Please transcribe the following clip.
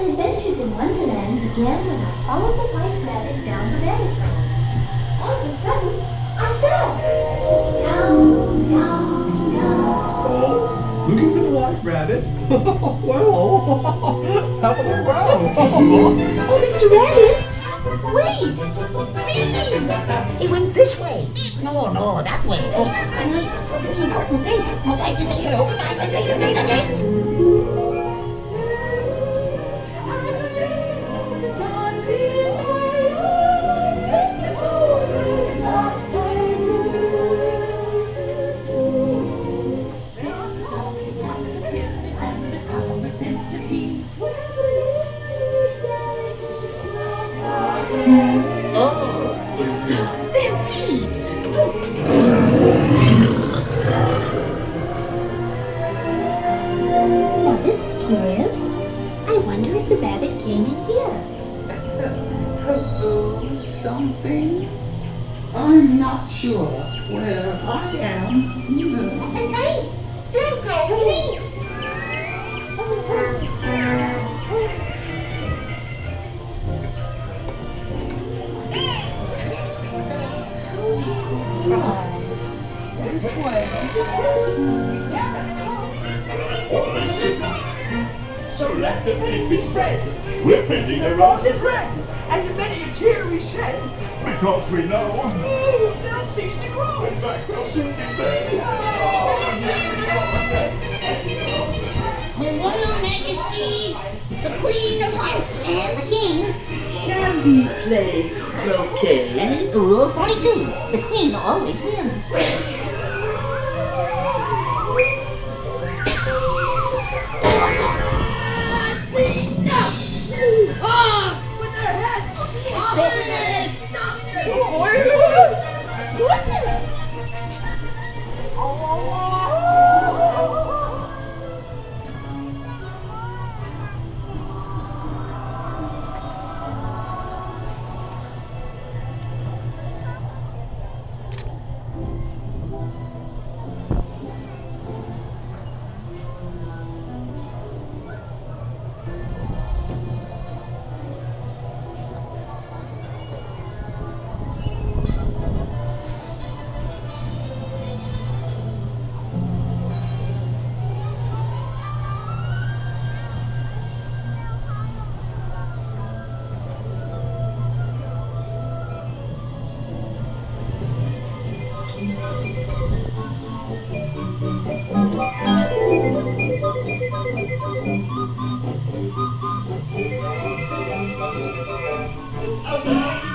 adventures in Wonderland began when I followed the white rabbit down the rabbit hole. All of a sudden, I fell. Down, down, down. Oh, looking for the white rabbit? Well, how about the ground? Oh, Mr. Rabbit! Wait! Please! He went this way. No, that way. It's an important thing. I'd like to say hello, goodbye, and later. Now this is curious. I wonder if the rabbit came in here. Hello, something? I'm not sure where I am. Wait! Don't go, please! This way. So let the pink be spread. We're painting the roses red, and many a tear we shed, because we know they'll cease to grow. In fact, they'll soon be dead. Her Royal Majesty, the Queen of Hearts, and the King. Shall we play croquet? Rule 42, the Queen always wins. Goodness! Along